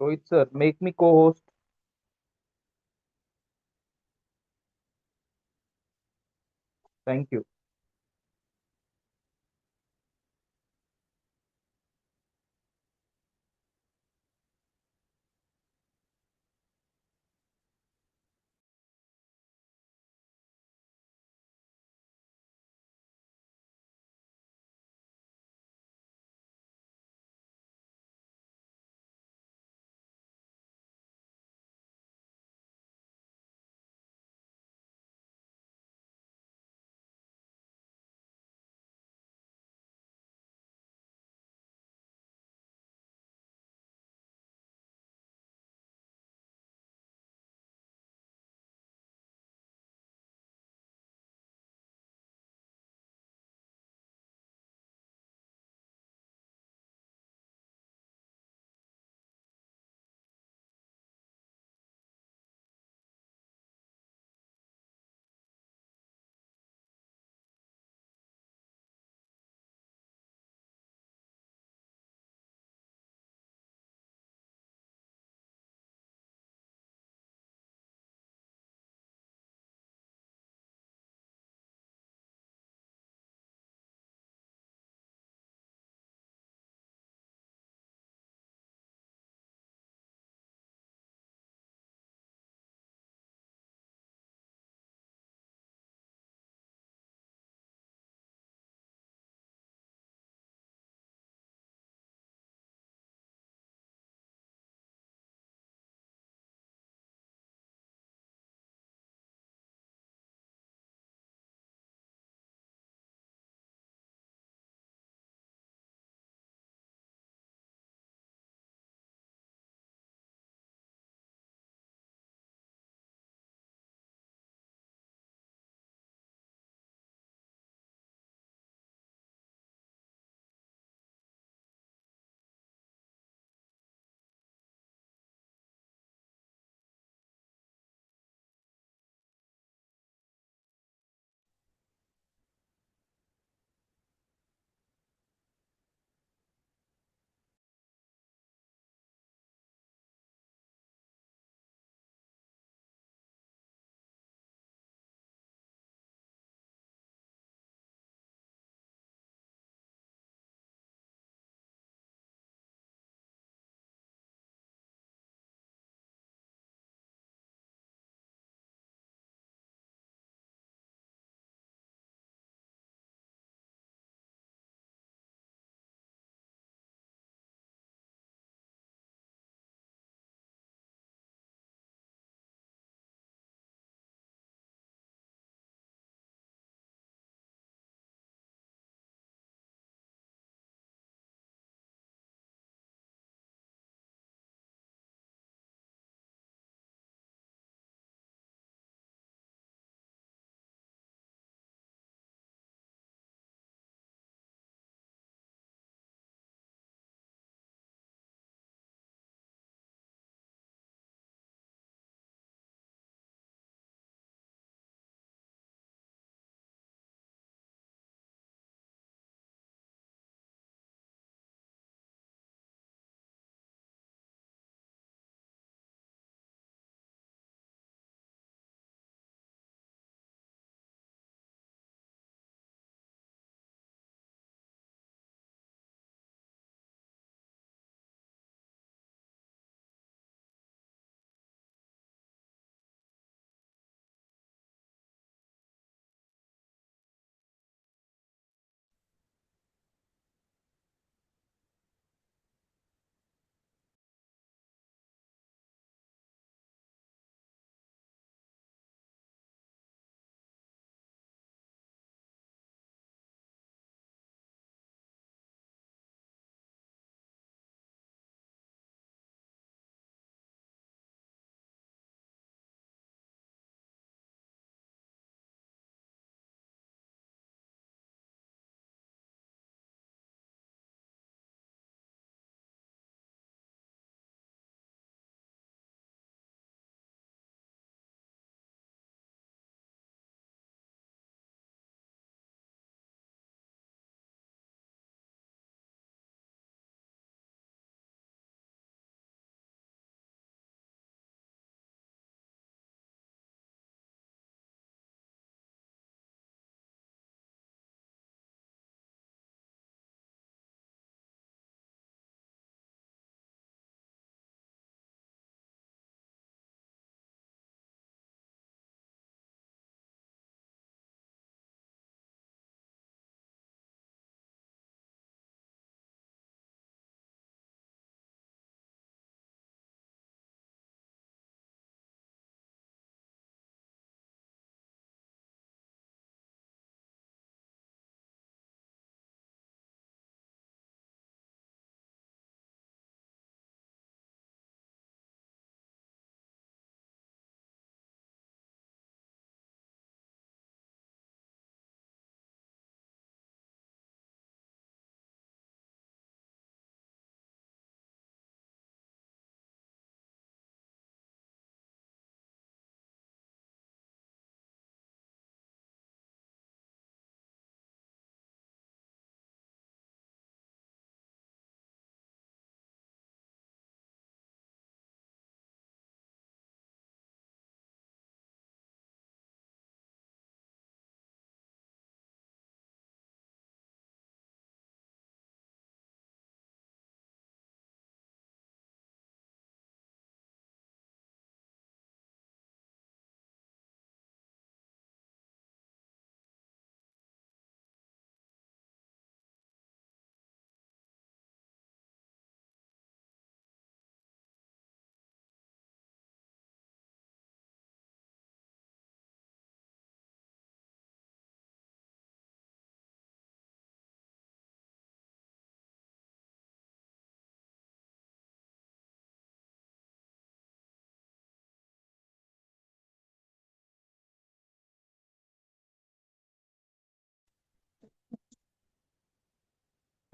Rohit sir, make me co-host. Thank you.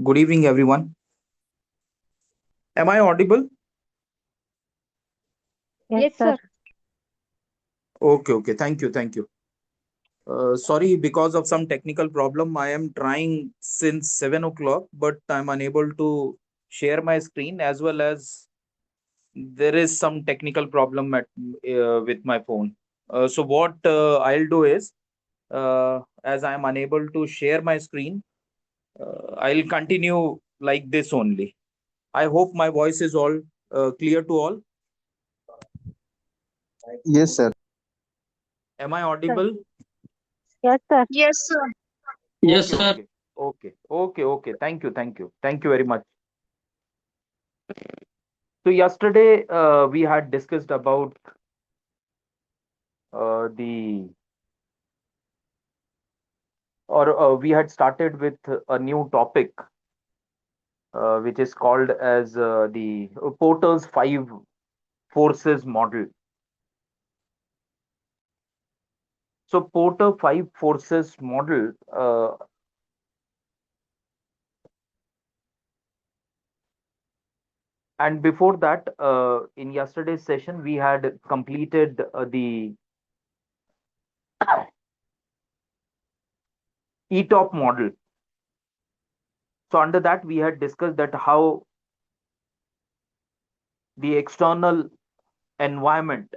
Good evening, everyone. Am I audible? Yes, Yes, sir. sir. Okay, okay. Thank you, thank you. Sorry, because of some technical problem, I am trying since 7 o'clock, but I'm unable to share my screen as well as there is some technical problem with my phone. So what I'll do is, as I am unable to share my screen, I'll continue like this only. I hope my voice is all clear to all. Yes, sir. Am I Yes, sir. audible? Yes, sir. Yes, sir. Yes, Okay, sir. okay, okay, okay, okay. Thank you very much. So yesterday we had discussed about the or we had started with a new topic which is called as the Porter's five forces model. So Porter five forces model, and before that, in yesterday's session we had completed the ETOP model. So under that we had discussed that how the external environment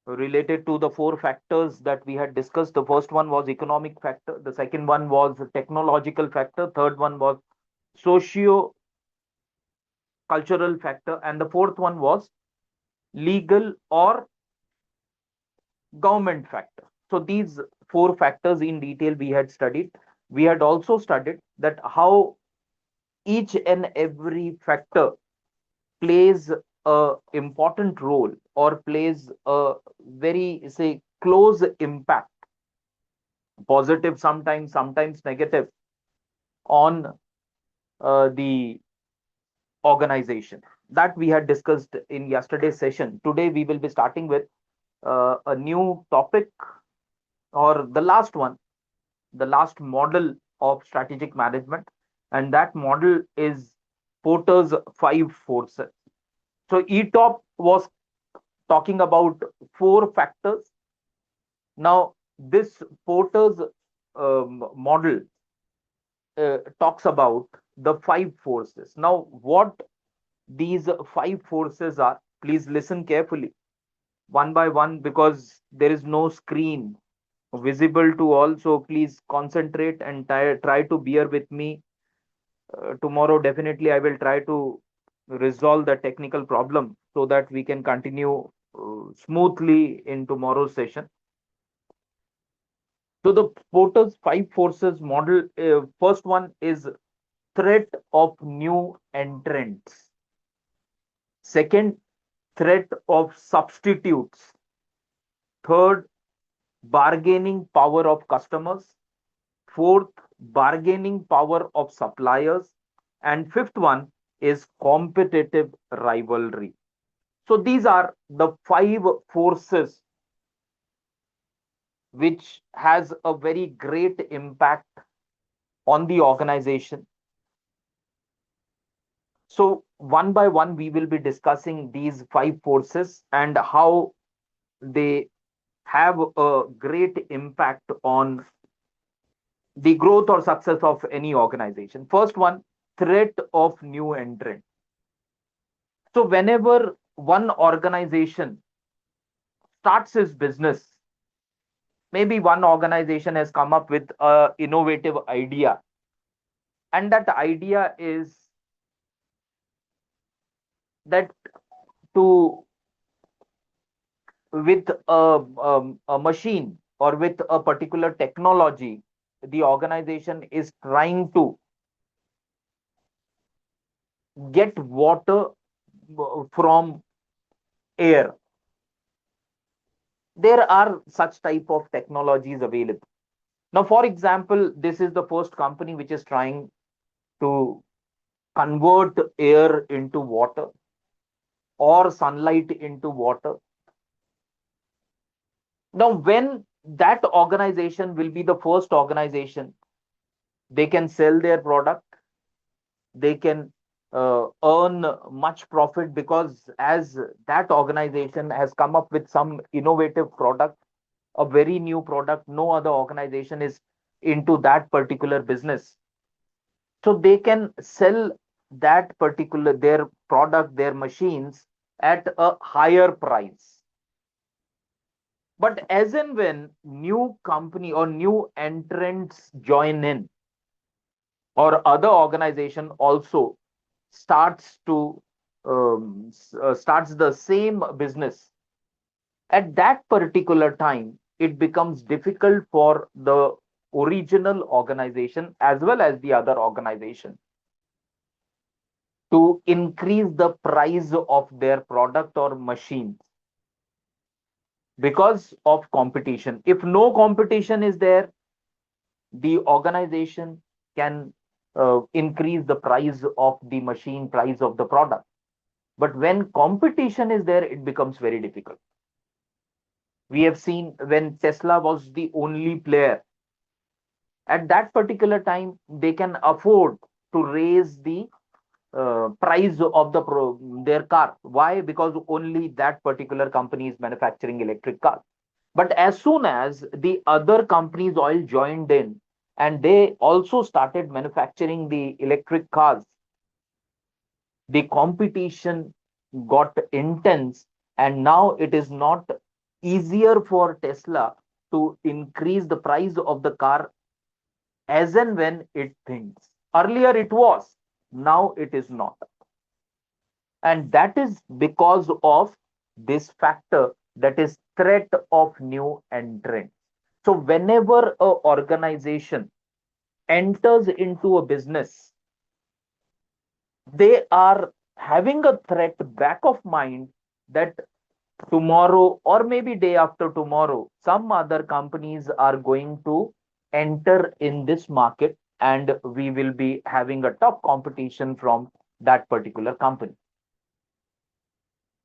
related to the four factors that we had discussed. The first one was economic factor, the second one was technological factor, third one was socio cultural factor, and the fourth one was legal or government factor. So these four factors in detail we had studied. We had also studied that how each and every factor plays a important role or plays a very say close impact, positive sometimes, sometimes negative, on the organization. That we had discussed in yesterday's session. Today we will be starting with a new topic, or the last one, the last model of strategic management, and that model is Porter's five forces. So ETOP was talking about four factors. Now this Porter's model talks about the five forces. Now, what these five forces are, please listen carefully one by one, because there is no screen visible to all. So please concentrate and try to bear with me. Tomorrow, definitely, I will try to resolve the technical problem so that we can continue smoothly in tomorrow's session. So the Porter's five forces model, first one is threat of new entrants. Second, threat of substitutes. Third, bargaining power of customers. Fourth, bargaining power of suppliers. And fifth one is competitive rivalry. So these are the five forces which has a very great impact on the organization. So one by one, we will be discussing these five forces and how they have a great impact on the growth or success of any organization. First one, threat of new entrant. So whenever one organization starts its business, maybe one organization has come up with a innovative idea, and that idea is that to with a machine or with a particular technology, the organization is trying to get water from air. There are such type of technologies available. Now, for example, this is the first company which is trying to convert air into water or sunlight into water. Now, when that organization will be the first organization, they can sell their product, they can earn much profit, because as that organization has come up with some innovative product, a very new product, no other organization is into that particular business, so they can sell that particular their product, their machines, at a higher price. But as and when new company or new entrants join in, or other organization also starts to starts the same business, at that particular time it becomes difficult for the original organization as well as the other organization to increase the price of their product or machines, because of competition. If no competition is there, the organization can increase the price of the machine, price of the product. But when competition is there, it becomes very difficult. We have seen when Tesla was the only player, at that particular time they can afford to raise the price of their car. Why? Because only that particular company is manufacturing electric cars. But as soon as the other companies all joined in and they also started manufacturing the electric cars, the competition got intense, and now it is not easier for Tesla to increase the price of the car as and when it thinks. Earlier it was, now it is not. And that is because of this factor, that is threat of new entrants. So whenever a organization enters into a business, they are having a threat back of mind that tomorrow or maybe day after tomorrow some other companies are going to enter in this market, and we will be having a tough competition from that particular company.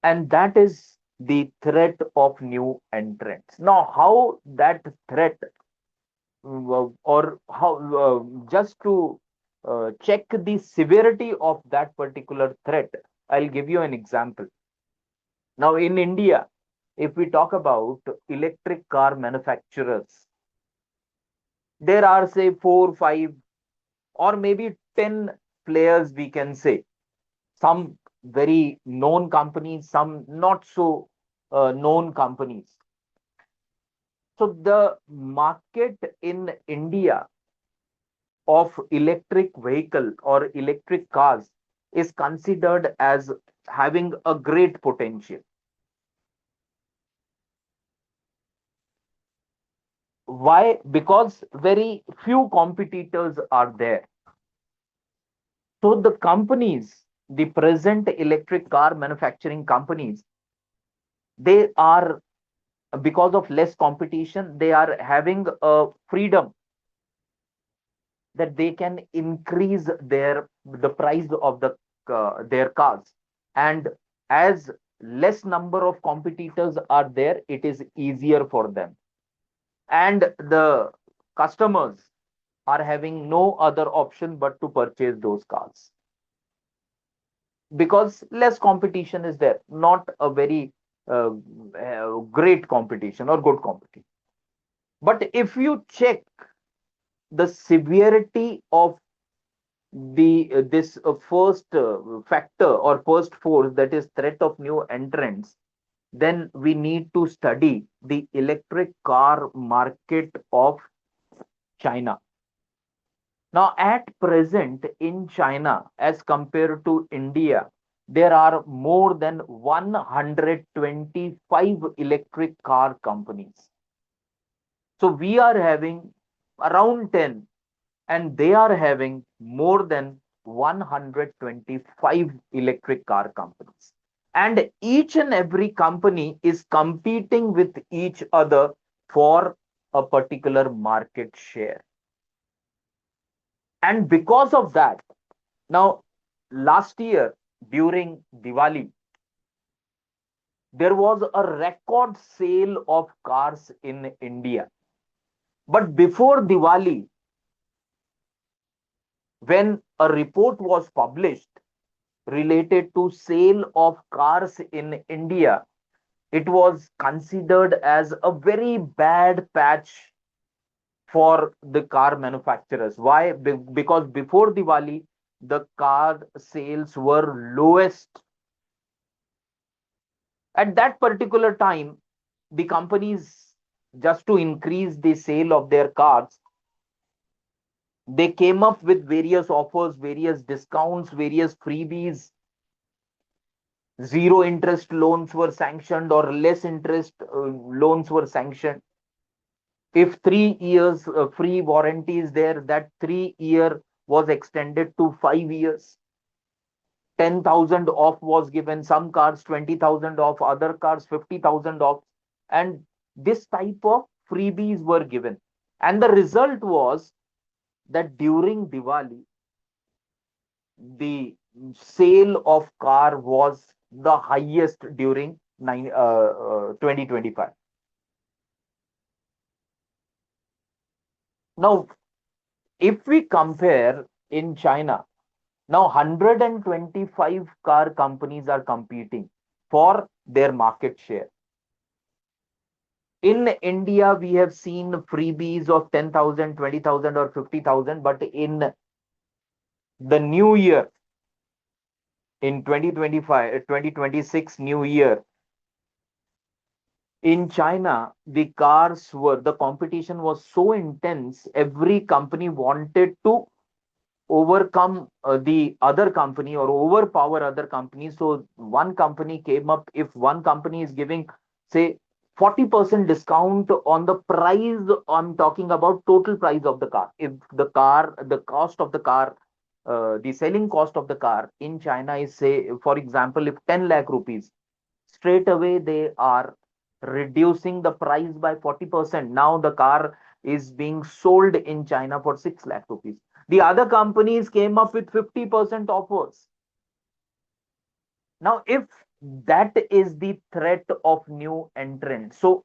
And that is the threat of new entrants. Now how that threat, or how, just to check the severity of that particular threat, I'll give you an example. Now in India, if we talk about electric car manufacturers, there are say 4 5 or maybe 10 players, we can say. Some very known companies, some not so known companies. So the market in India of electric vehicle or electric cars is considered as having a great potential. Why? Because very few competitors are there. So the companies, the present electric car manufacturing companies, they are, because of less competition, they are having a freedom that they can increase the price of their cars. And as less number of competitors are there, it is easier for them, and the customers are having no other option but to purchase those cars, because less competition is there, not a very great competition or good competition. But if you check the severity of the this first factor or first force, that is threat of new entrants, then we need to study the electric car market of China. Now at present in China, as compared to India, there are more than 125 electric car companies. So we are having around 10, and they are having more than 125 electric car companies. And each and every company is competing with each other for a particular market share. And because of that, now last year during Diwali, there was a record sale of cars in India. But before Diwali, when a report was published related to sale of cars in India, it was considered as a very bad patch for the car manufacturers. Why? Because before Diwali, the car sales were lowest. At that particular time, the companies, just to increase the sale of their cars, they came up with various offers, various discounts, various freebies. Zero interest loans were sanctioned or less interest loans were sanctioned. If 3 years free warranty is there, that 3 year was extended to 5 years. 10,000 off was given, some cars 20,000 off, other cars 50,000 off. And this type of freebies were given. And the result was that during Diwali, the sale of car was the highest during 2025. Now, if we compare in China, now 125 car companies are competing for their market share. In India, we have seen freebies of 10,000, 20,000, or 50,000, but in the new year, in 2025, 2026 new year, in China, the competition was so intense, every company wanted to overcome the other company or overpower other companies. So one company came up, if one company is giving, say, 40% discount on the price, I'm talking about total price of the car. If the cost of the car, the selling cost of the car in China is, say, for example, if 10 lakh rupees, straight away they are reducing the price by 40%. Now the car is being sold in China for 6 lakh rupees. The other companies came up with 50% offers. Now, if that is the threat of new entrants, so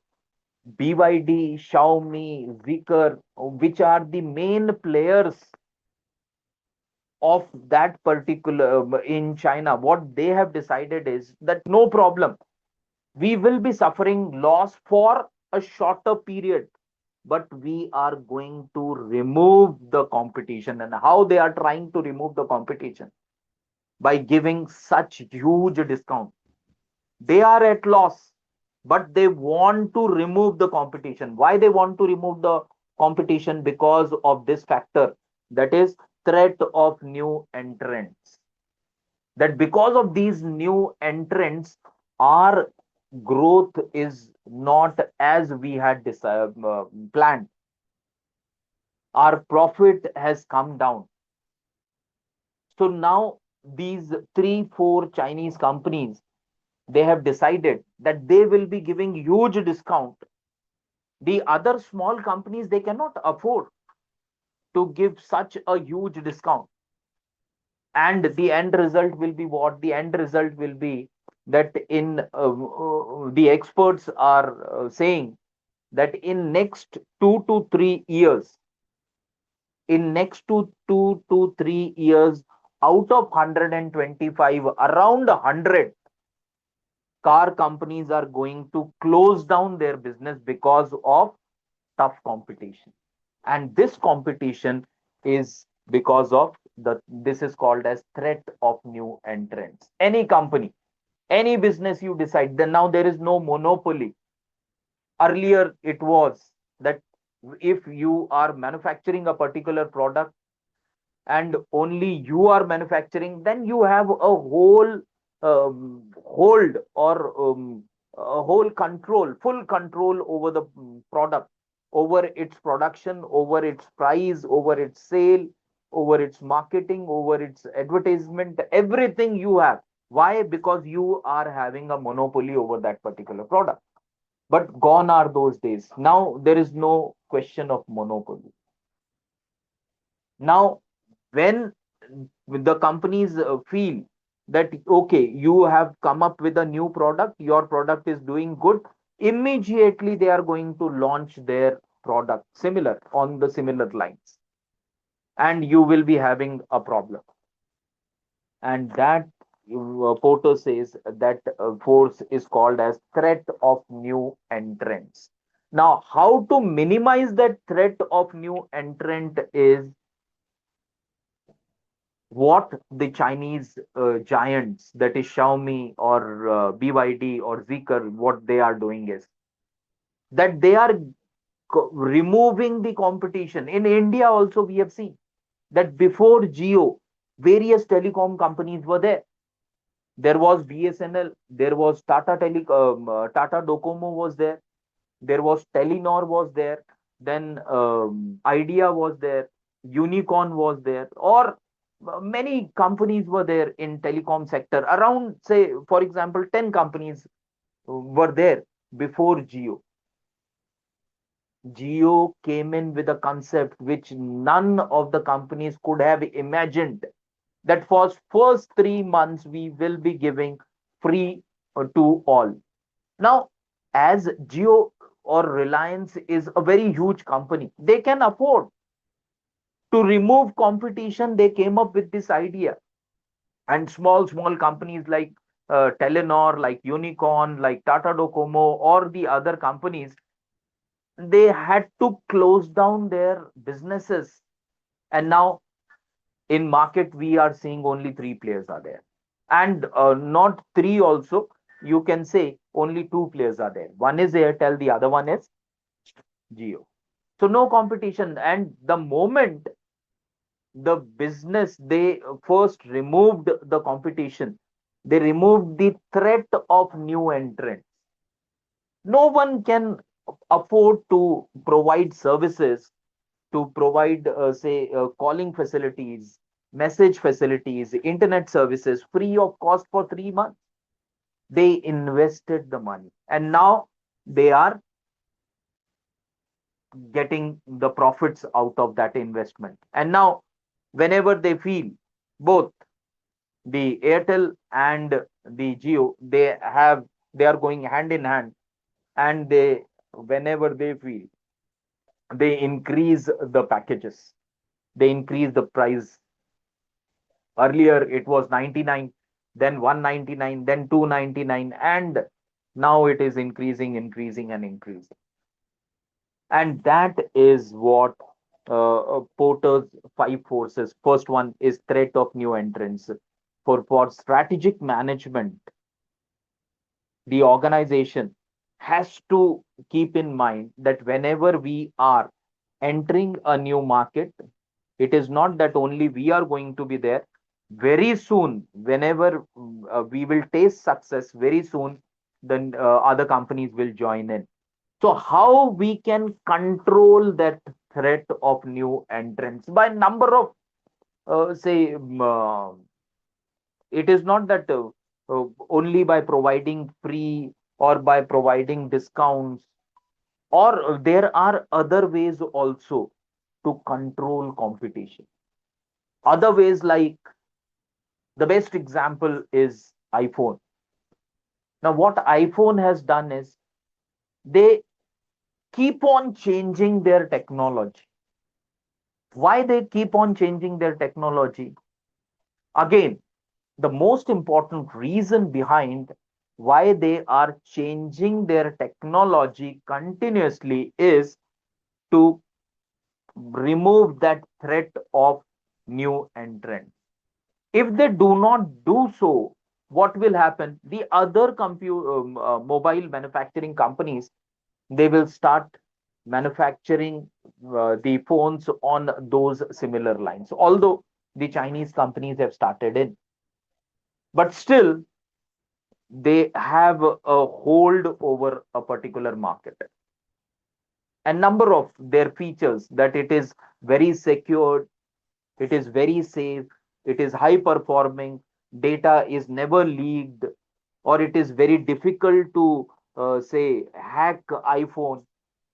BYD, Xiaomi, Zeekr, which are the main players of that particular in China, what they have decided is that no problem, we will be suffering loss for a shorter period, but we are going to remove the competition. And how they are trying to remove the competition? By giving such huge discount. They are at loss, but they want to remove the competition. Why they want to remove the competition? Because of this factor, that is threat of new entrants. That because of these new entrants, our growth is not as we had planned. Our profit has come down. So now these 3 4 Chinese companies, they have decided that they will be giving huge discount. The other small companies, they cannot afford to give such a huge discount. And the end result will be what? The end result will be that in the experts are saying that in next 2 to 3 years, in next 2 to 3 years, out of 125, around 100 car companies are going to close down their business because of tough competition. And this competition is because of this is called as threat of new entrants. Any company, any business you decide, then now there is no monopoly. Earlier it was that if you are manufacturing a particular product and only you are manufacturing, then you have a whole hold or a whole control, full control over the product, over its production, over its price, over its sale, over its marketing, over its advertisement, everything you have. Why? Because you are having a monopoly over that particular product. But gone are those days. Now there is no question of monopoly. Now, when the companies feel that okay, you have come up with a new product, your product is doing good, immediately they are going to launch their product similar on the similar lines. and you will be having a problem. And that Porter says that force is called as threat of new entrants. Now, how to minimize that threat of new entrant is what the Chinese giants, that is Xiaomi or BYD or Zeekr, what they are doing is that they are removing the competition. In India also, we have seen that before Geo, various telecom companies were there. There was BSNL, there was Tata Docomo was there, there was Telenor was there, then Idea was there, Unicorn was there, or many companies were there in telecom sector. Around, say, for example, 10 companies were there before Geo. Geo came in with a concept which none of the companies could have imagined, that for first 3 months we will be giving free to all. Now, as Geo or Reliance is a very huge company, they can afford to remove competition. They came up with this idea, and small companies like Telenor, like Unicorn, like Tata Docomo, or the other companies, they had to close down their businesses. And now in market we are seeing only three players are there, and not three also, you can say only two players are there. One is Airtel, the other one is Geo. So no competition. And the moment the business, they first removed the competition, they removed the threat of new entrants. No one can afford to provide services, to provide, say, calling facilities, message facilities, internet services free of cost for 3 months. They invested the money, and now they are getting the profits out of that investment. And now, whenever they feel, both the Airtel and the Geo, they are going hand in hand, and they, whenever they feel, they increase the packages, they increase the price. Earlier it was 99, then 199, then 299, and now it is increasing and increasing. And that is what Porter's five forces. First one is threat of new entrants. For strategic management, the organization has to keep in mind that whenever we are entering a new market, it is not that only we are going to be there. Very soon, whenever we will taste success, very soon, then other companies will join in. So, how we can control that threat of new entrants? By number of, say, it is not that only by providing free or by providing discounts, or there are other ways also to control competition. Other ways, like the best example is iPhone. Now, what iPhone has done is they keep on changing their technology. Why they keep on changing their technology? Again, the most important reason behind why they are changing their technology continuously is to remove that threat of new entrant. If they do not do so, what will happen? The other mobile manufacturing companies, they will start manufacturing the phones on those similar lines. Although the Chinese companies have started in, but still they have a hold over a particular market. A number of their features, that it is very secure, it is very safe, it is high performing, data is never leaked, or it is very difficult to say hack iPhone.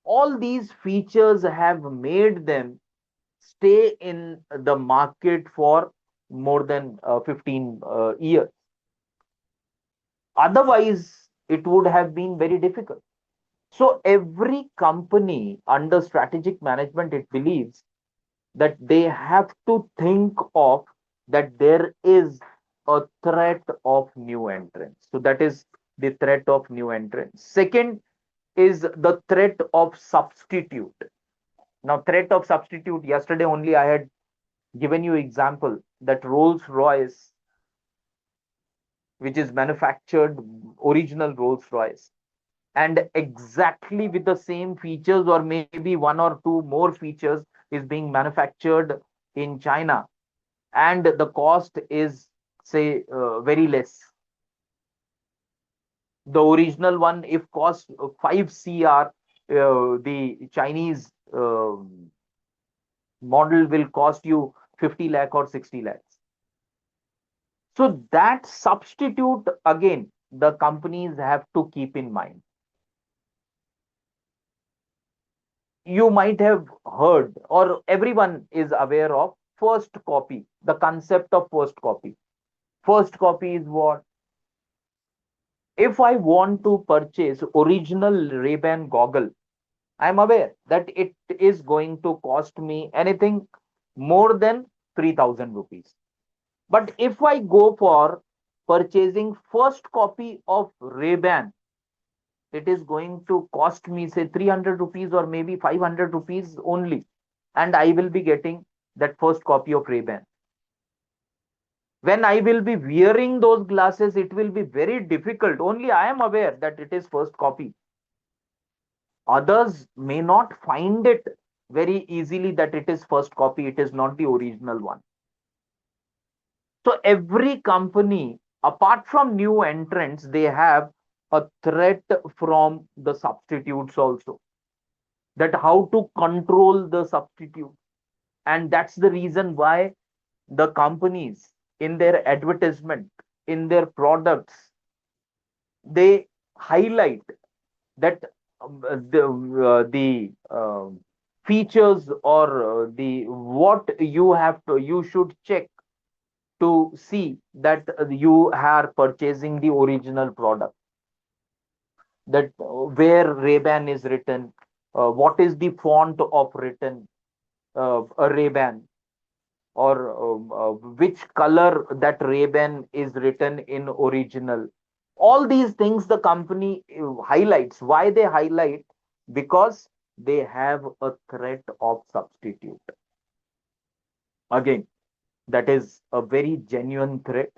All these features have made them stay in the market for more than 15 years. Otherwise, it would have been very difficult. So every company under strategic management, it believes that they have to think of that there is a threat of new entrants. So that is the threat of new entrants. Second is the threat of substitute. Now, threat of substitute, yesterday only I had given you example that Rolls Royce, which is manufactured original Rolls Royce, and exactly with the same features or maybe one or two more features is being manufactured in China, and the cost is say very less. The original one if cost 5 cr, the Chinese model will cost you 50 lakh or 60 lakhs. So that substitute again the companies have to keep in mind. You might have heard or everyone is aware of first copy, the concept of first copy. First copy is what? If I want to purchase original Ray-Ban goggle, I'm aware that it is going to cost me anything more than 3000 rupees. But if I go for purchasing first copy of Ray-Ban, it is going to cost me say 300 rupees or maybe 500 rupees only, and I will be getting that first copy of Ray-Ban. When I will be wearing those glasses, it will be very difficult. Only I am aware that it is first copy. Others may not find it very easily that it is first copy, it is not the original one. So every company, apart from new entrants, they have a threat from the substitutes also. That how to control the substitute. And that's the reason why the companies in their advertisement, in their products, they highlight that the features or the what you have to you should check to see that you are purchasing the original product, that where Ray-Ban is written, what is the font of written a Ray-Ban, or which color that Ray-Ban is written in original. All these things the company highlights. Why they highlight? Because they have a threat of substitute. Again, that is a very genuine threat.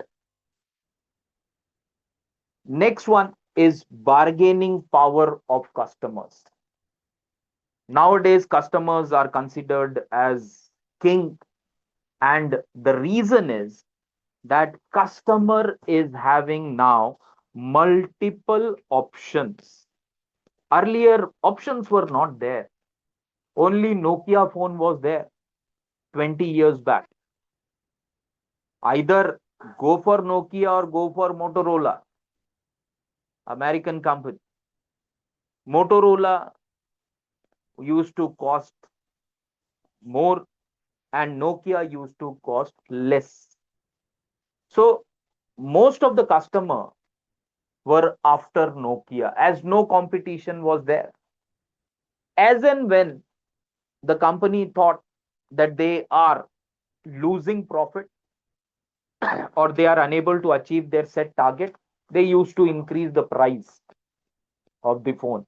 Next one is bargaining power of customers. Nowadays, customers are considered as king, and the reason is that customer is having now multiple options. Earlier, options were not there. Only Nokia phone was there 20 years back. Either go for Nokia or go for Motorola, American company. Motorola used to cost more and Nokia used to cost less. So most of the customer were after Nokia as no competition was there. As and when the company thought that they are losing profit or they are unable to achieve their set target, they used to increase the price of the phone.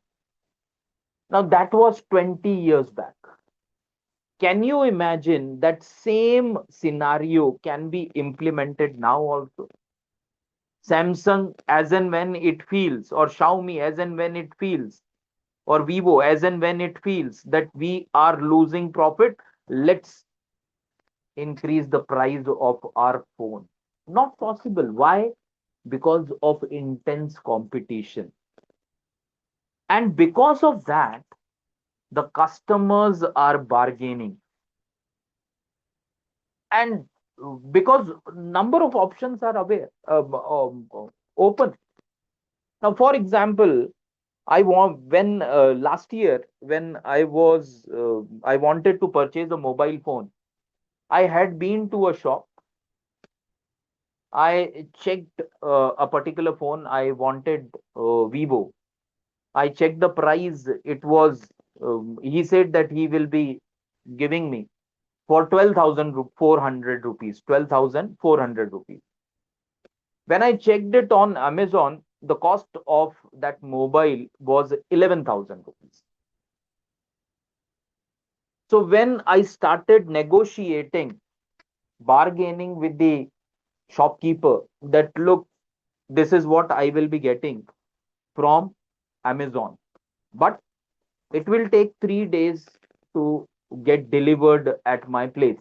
Now that was 20 years back. Can you imagine that same scenario can be implemented now also? Samsung, as and when it feels, or Xiaomi, as and when it feels, or Vivo, as and when it feels that we are losing profit, let's increase the price of our phone. Not possible. Why? Because of intense competition. And because of that, the customers are bargaining. And because number of options are open. Now, for example, I want when last year when I wanted to purchase a mobile phone, I had been to a shop. I checked a particular phone. I wanted Vivo. I checked the price. It was he said that he will be giving me. for 12,400 rupees. 12,400 rupees. When I checked it on Amazon, the cost of that mobile was 11,000 rupees. So when I started negotiating, bargaining with the shopkeeper, that look, this is what I will be getting from Amazon, but it will take 3 days to get delivered at my place.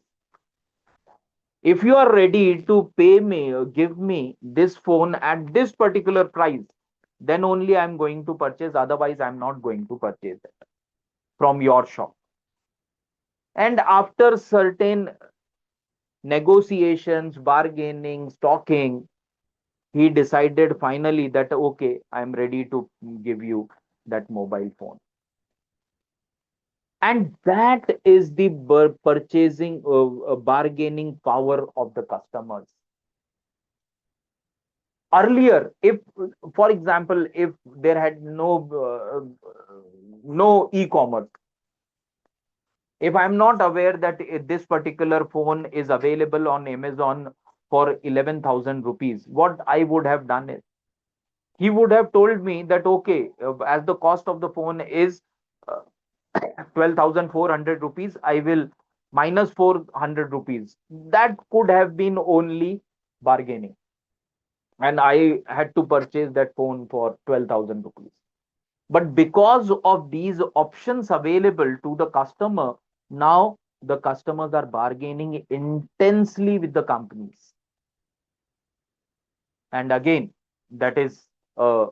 If you are ready to pay me or give me this phone at this particular price, then only I'm going to purchase. Otherwise, I'm not going to purchase it from your shop. And after certain negotiations, bargaining, talking, he decided finally that okay, I'm ready to give you that mobile phone. And that is the purchasing bargaining power of the customers. Earlier, if for example, if there had no e-commerce, if I'm not aware that this particular phone is available on Amazon for 11,000 rupees, what I would have done is he would have told me that okay, as the cost of the phone is uh, 12,400 rupees, I will minus 400 rupees. That could have been only bargaining, and I had to purchase that phone for 12,000 rupees. But because of these options available to the customer, now the customers are bargaining intensely with the companies. And again, that is a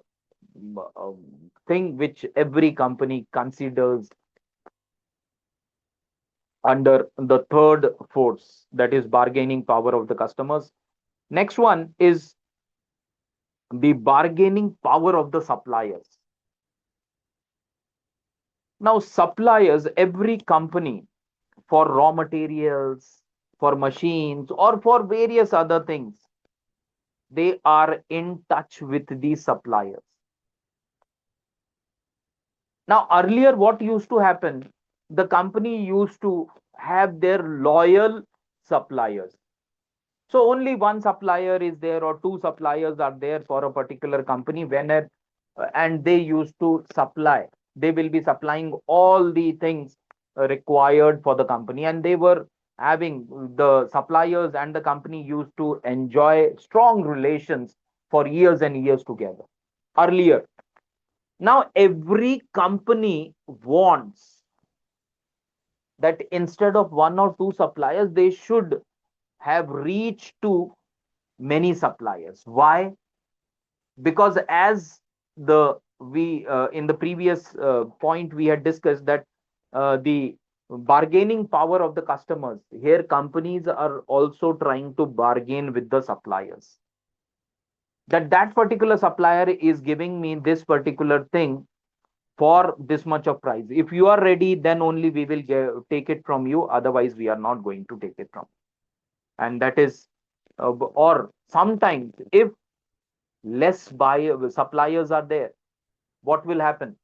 thing which every company considers under the third force, that is bargaining power of the customers. Next one is the bargaining power of the suppliers. Now, suppliers, every company, for raw materials, for machines, or for various other things, they are in touch with the suppliers. Now, earlier, what used to happen? The company used to have their loyal suppliers. So only one supplier is there, or two suppliers are there for a particular company. And they used to supply. They will be supplying all the things required for the company, and they were having the suppliers and the company used to enjoy strong relations for years and years together. Earlier, now every company wants that instead of one or two suppliers, they should have reached to many suppliers. Why? Because as the we in the previous point we had discussed that the bargaining power of the customers, here companies are also trying to bargain with the suppliers, that that particular supplier is giving me this particular thing for this much of price. If you are ready, then only we will take it from you, otherwise we are not going to take it from you. And that is or sometimes if less buy suppliers are there, what will happen?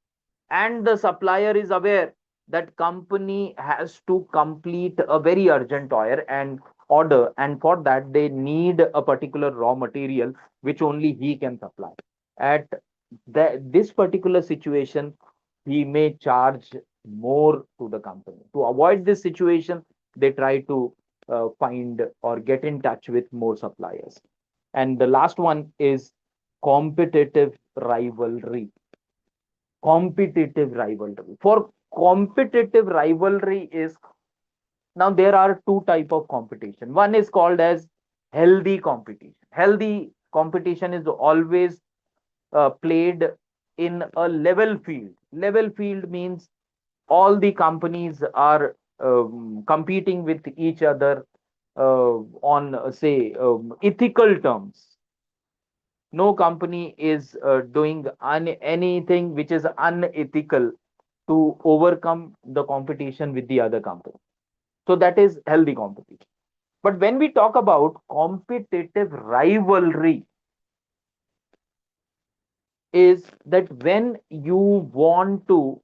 And the supplier is aware that company has to complete a very urgent order, and for that they need a particular raw material which only he can supply. At this particular situation, he may charge more to the company. To avoid this situation, they try to find or get in touch with more suppliers. And the last one is competitive rivalry. Competitive rivalry. For competitive rivalry is, now there are two type of competition. One is called as healthy competition. Healthy competition is always played in a level field. Level field means all the companies are competing with each other on say ethical terms. No company is doing anything which is unethical to overcome the competition with the other company. So that is healthy competition. But when we talk about competitive rivalry, is that when you want to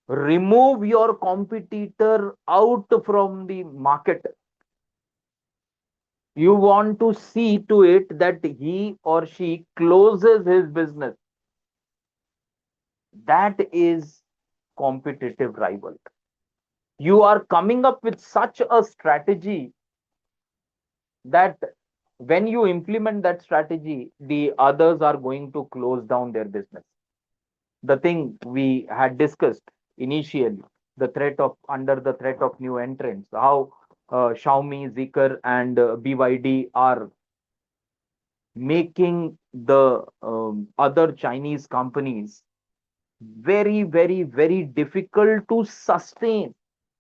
Remove your competitor out from the market. You want to see to it that he or she closes his business. That is competitive rival. You are coming up with such a strategy that when you implement that strategy, the others are going to close down their business. The thing we had discussed initially, the threat of under the threat of new entrants, how Xiaomi, Zeekr, and BYD are making the other Chinese companies very, very, very difficult to sustain.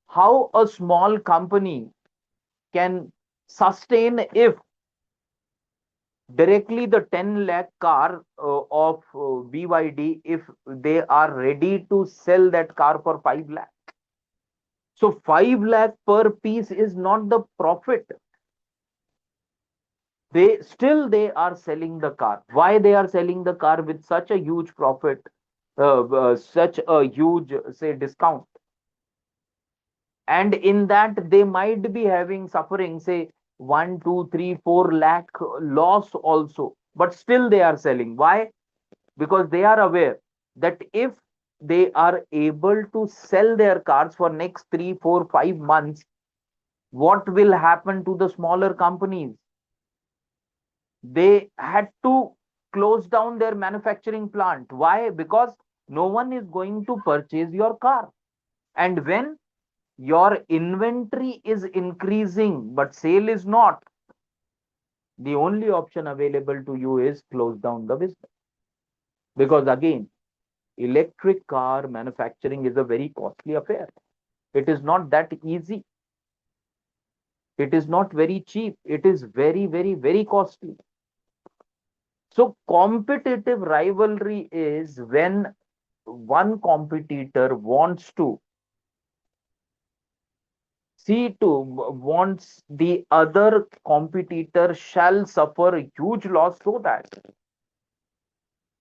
How a small company can sustain if directly the 10 lakh car of BYD, if they are ready to sell that car for 5 lakh. So 5 lakh per piece is not the profit. They are selling the car. Why they are selling the car with such a huge profit, such a huge, say, discount? And in that they might be having suffering, say, 1, 2, 3, 4 lakh loss also, but still they are selling. Why? Because they are aware that if they are able to sell their cars for next 3, 4, 5 months, what will happen to the smaller companies? They had to close down their manufacturing plant. Why? Because no one is going to purchase your car. And when your inventory is increasing but sale is not, the only option available to you is close down the business. Because again, electric car manufacturing is a very costly affair. It is not that easy. It is not very cheap. It is very, very, very costly. So competitive rivalry is when one competitor wants to see to wants the other competitor shall suffer huge loss so that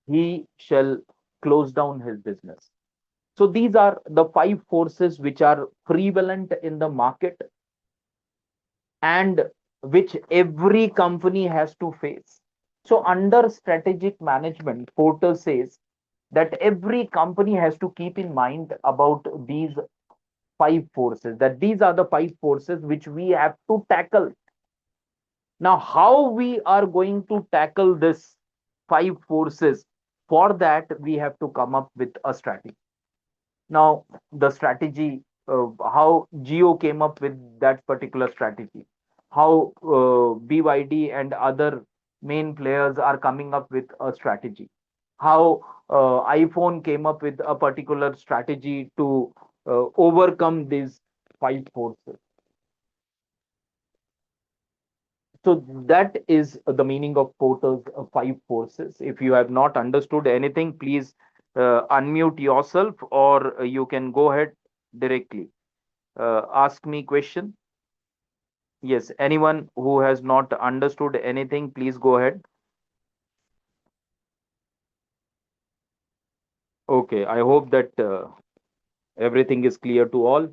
he shall close down his business. So these are the five forces which are prevalent in the market and which every company has to face. So under strategic management, Porter says that every company has to keep in mind about these five forces, that these are the five forces which we have to tackle. Now, how we are going to tackle this five forces? For that, we have to come up with a strategy. Now, the strategy, how Geo came up with that particular strategy, how BYD and other main players are coming up with a strategy, how iPhone came up with a particular strategy to overcome these five forces. So that is the meaning of Porter's five forces. If you have not understood anything, please unmute yourself, or you can go ahead directly. Ask me question. Yes, anyone who has not understood anything, please go ahead. Okay, I hope that everything is clear to all.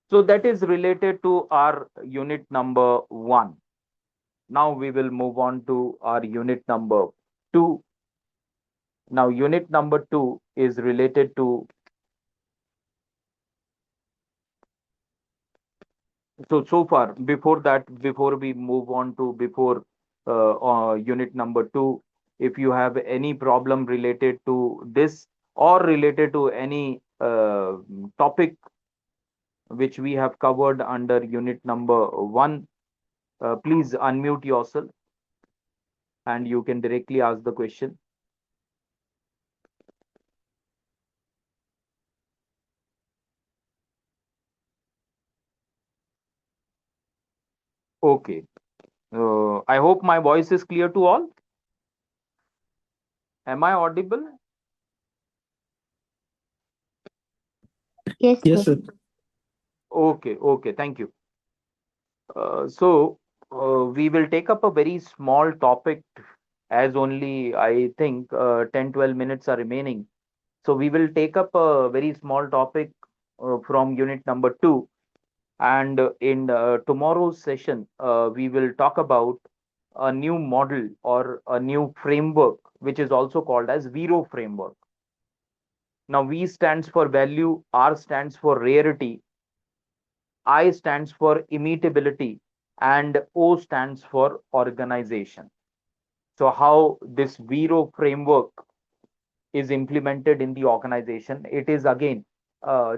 So that is related to our unit number one. Now we will move on to our unit number two. Now, unit number two is related to, so far, before that, before we move on to before unit number two, if you have any problem related to this or related to any topic which we have covered under unit number one, please unmute yourself and you can directly ask the question. Okay. I hope my voice is clear to all. Am I audible? Yes, Yes, sir. sir. Okay, okay, thank you. So we will take up a very small topic, as only I think 10, 12 minutes are remaining. So we will take up a very small topic from unit number 2. And in tomorrow's session, we will talk about a new model or a new framework, which is also called as Vero framework. Now, V stands for value, R stands for rarity, I stands for immutability, and O stands for organization. So, how this Vero framework is implemented in the organization? It is again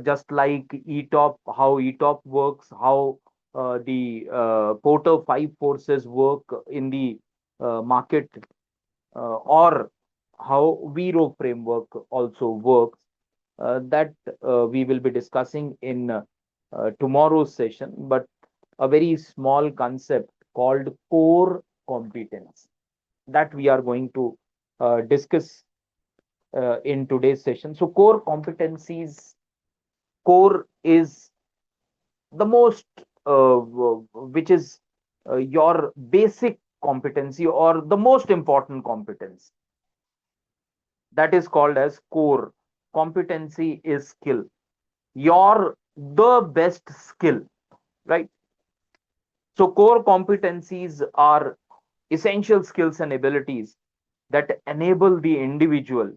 just like ETOP, how ETOP works, how the Porter five forces work in the market, or how Vero framework also works. That we will be discussing in tomorrow's session, but a very small concept called core competence that we are going to discuss in today's session. So, core competencies, core is the most, which is your basic competency or the most important competence. That is called as core. Competency is skill. Your the best skill, right? So, core competencies are essential skills and abilities that enable the individual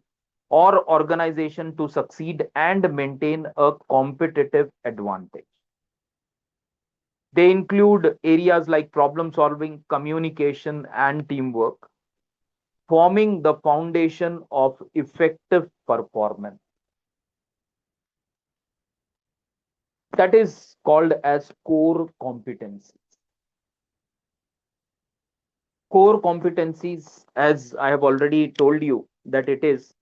or organization to succeed and maintain a competitive advantage. They include areas like problem solving, communication, and teamwork, forming the foundation of effective performance. That is called as core competencies. Core competencies, as I have already told you, that it is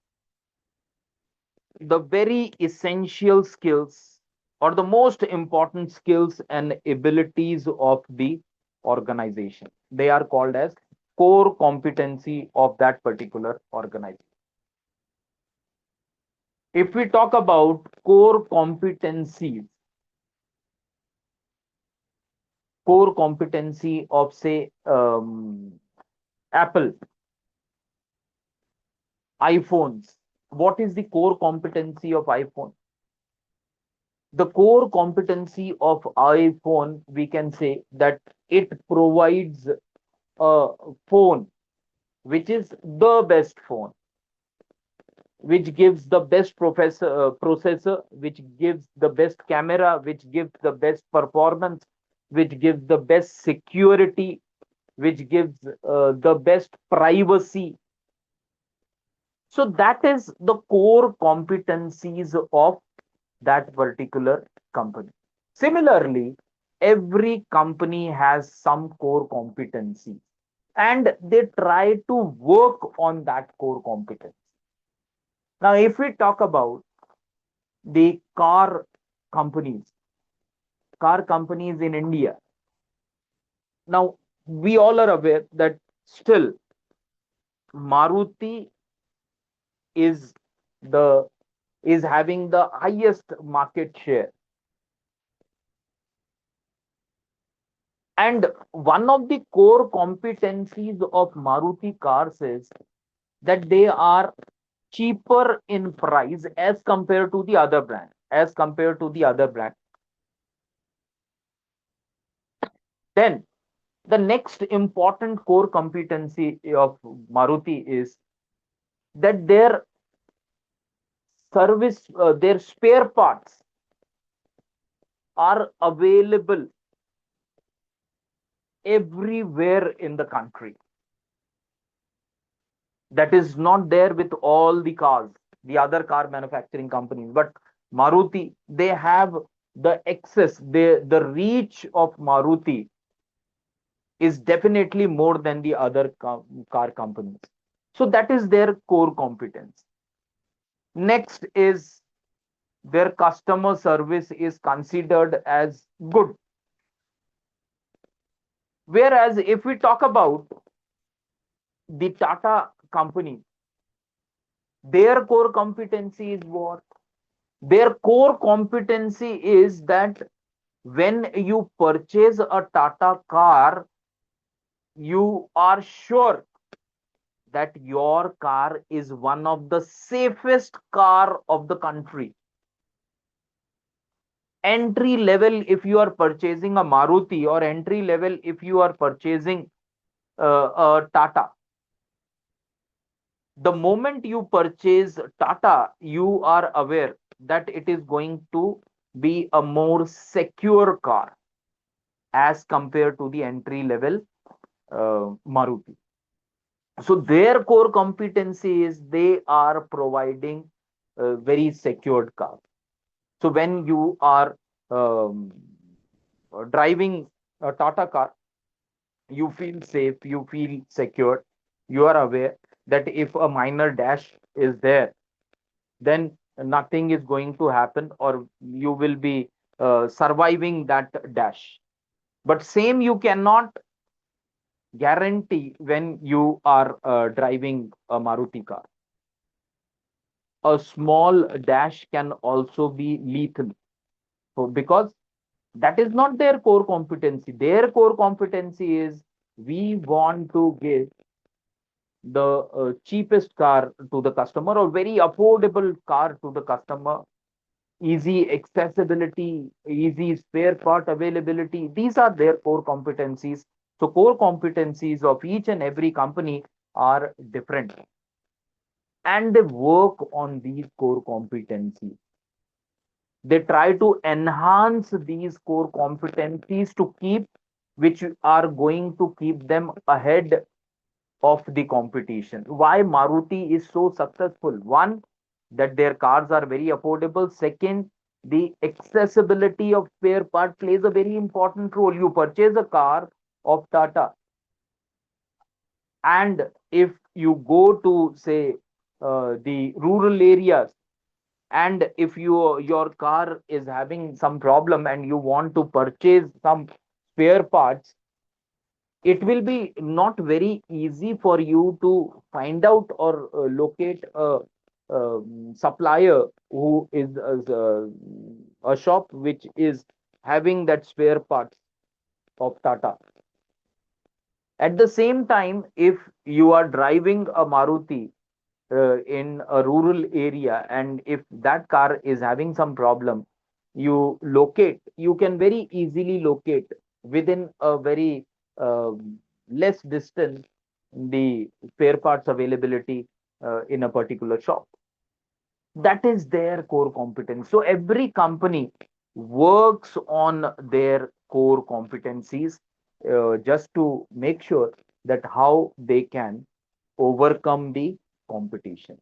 the very essential skills or the most important skills and abilities of the organization. They are called as core competency of that particular organization. If we talk about core competency of, say, Apple, iPhones, what is the core competency of iPhone? The core competency of iPhone, we can say that it provides a phone which is the best phone, which gives the best processor, which gives the best camera, which gives the best performance, which gives the best security, which gives the best privacy. So that is the core competencies of that particular company. Similarly, every company has some core competency and they try to work on that core competence. Now, if we talk about the companies, car companies in India, now we all are aware that still Maruti is the is having the highest market share. And one of the core competencies of Maruti cars is that they are cheaper in price as compared to the other brand. Then the next important core competency of Maruti is that their spare parts are available everywhere in the country. That is not there with all the cars, the other car manufacturing companies. But Maruti, they have the access, the reach of Maruti is definitely more than the other car companies. So that is their core competence. Next is their customer service is considered as good. Whereas if we talk about the Tata company, their core competency is what? Their core competency is that when you purchase a Tata car, you are sure that your car is one of the safest car of the country. Entry level, if you are purchasing a Maruti, or entry level if you are purchasing a Tata, the moment you purchase Tata, you are aware that it is going to be a more secure car as compared to the entry level Maruti. So their core competency is they are providing a very secured car. So when you are um, driving a Tata car, you feel safe, you feel secure, you are aware that if a minor dash is there, then nothing is going to happen, or you will be surviving that dash. But same you cannot guarantee when you are driving a Maruti car. A small dash can also be lethal. So because that is not their core competency. Their core competency is we want to give the cheapest car to the customer, or very affordable car to the customer, easy accessibility, easy spare part availability. These are their core competencies. So core competencies of each and every company are different, and they work on these core competencies. They try to enhance these core competencies to keep, which are going to keep them ahead of the competition. Why Maruti is so successful? One, that their cars are very affordable. Second, the accessibility of spare part plays a very important role. You purchase a car of Tata, and if you go to, say, the rural areas, and if your car is having some problem and you want to purchase some spare parts, it will be not very easy for you to find out or locate a, supplier who is a shop which is having that spare parts of Tata. At the same time, if you are driving a Maruti in a rural area, and if that car is having some problem, you can very easily locate within a very uh, less distance the spare parts availability in a particular shop. That is their core competence. So every company works on their core competencies, just to make sure that how they can overcome the competition.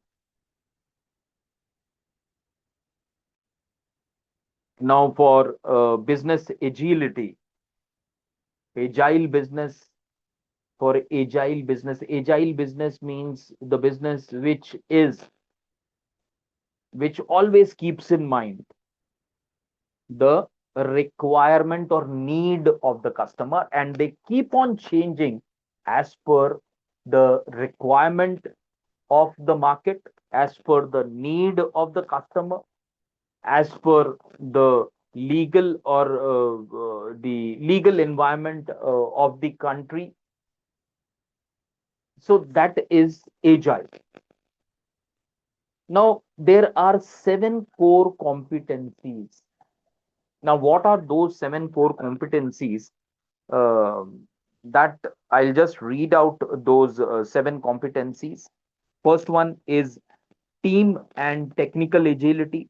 Now, for business agility, agile business, agile business means the business which always keeps in mind the requirement or need of the customer, and they keep on changing as per the requirement of the market, as per the need of the customer, as per the legal or the legal environment of the country. So that is agile. Now there are seven core competencies. Now what are those seven core competencies? That I'll just read out those seven competencies. First one is team and technical agility.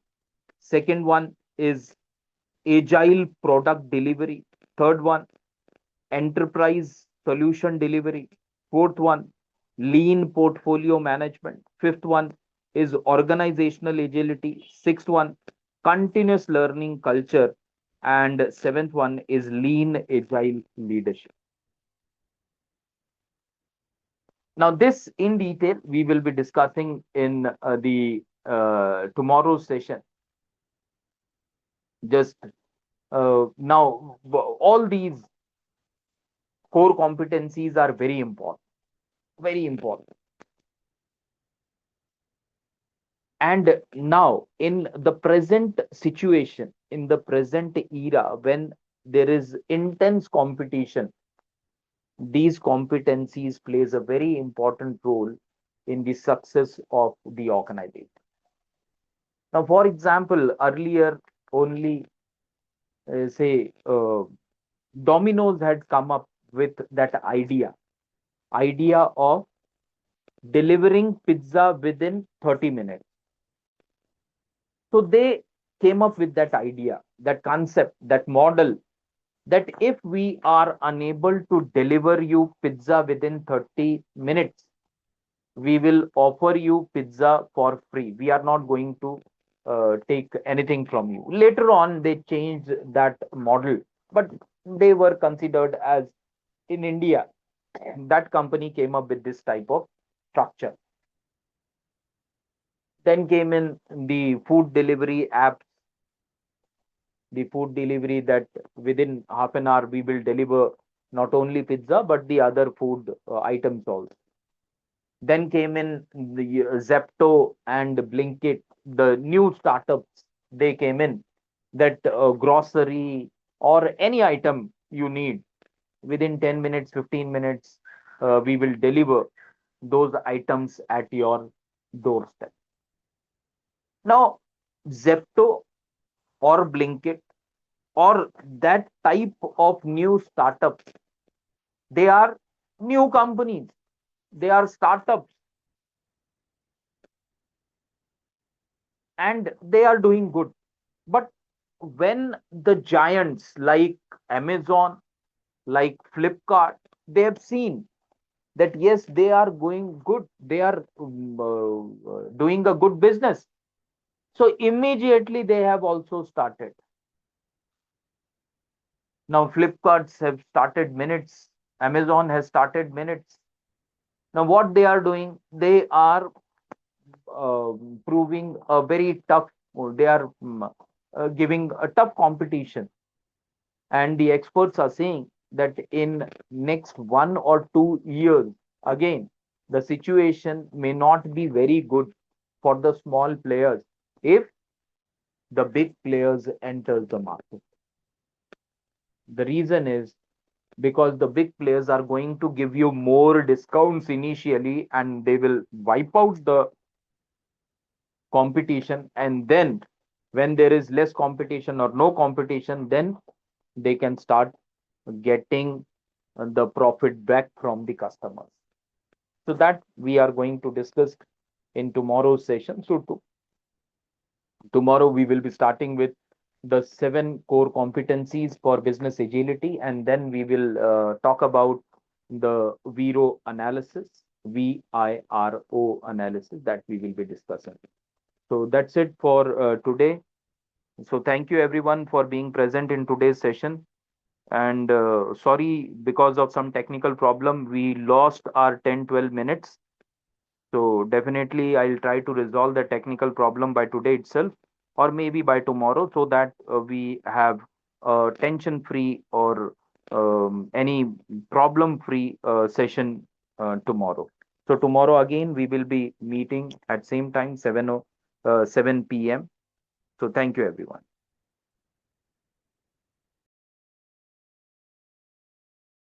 Second one is agile product delivery. Third one, enterprise solution delivery. Fourth one, lean portfolio management. Fifth one is organizational agility. Sixth one, continuous learning culture. And seventh one is lean agile leadership. Now, this in detail we will be discussing in the tomorrow's session. Just now, all these core competencies are very important, very important. And now, in the present situation, in the present era, when there is intense competition, these competencies plays a very important role in the success of the organization. Now, for example, earlier only say Domino's had come up with that idea of delivering pizza within 30 minutes. So they came up with that idea, that concept, that model, that if we are unable to deliver you pizza within 30 minutes, we will offer you pizza for free. We are not going to take anything from you. Later on, they changed that model, but they were considered as in India. That company came up with this type of structure. Then came in the food delivery apps, the food delivery that within half an hour we will deliver not only pizza but the other food items also. Then came in the Zepto and Blinkit, the new startups. They came in that grocery or any item you need within 10 minutes, 15 minutes, we will deliver those items at your doorstep. Now, Zepto or Blinkit or that type of new startups, they are new companies, they are startups, and they are doing good. But when the giants like Amazon, like Flipkart, they have seen that yes, they are going good, they are doing a good business. So immediately they have also started. Now Flipkarts have started minutes, Amazon has started minutes. Now what they are doing, they are proving a very tough, they are giving a tough competition, and the experts are saying that in next 1 or 2 years again the situation may not be very good for the small players if the big players enters the market. The reason is because the big players are going to give you more discounts initially and they will wipe out the competition, and then when there is less competition or no competition, then they can start getting the profit back from the customers. So that we are going to discuss in tomorrow's session. So tomorrow we will be starting with the 7 core competencies for business agility, and then we will talk about the Viro analysis, VIRO analysis that we will be discussing. So that's it for today. So thank you everyone for being present in today's session. And sorry, because of some technical problem, we lost our 10-12 minutes. So definitely I'll try to resolve the technical problem by today itself or maybe by tomorrow so that we have a tension free or any problem free session tomorrow. So tomorrow again we will be meeting at same time 7 p.m. So thank you everyone.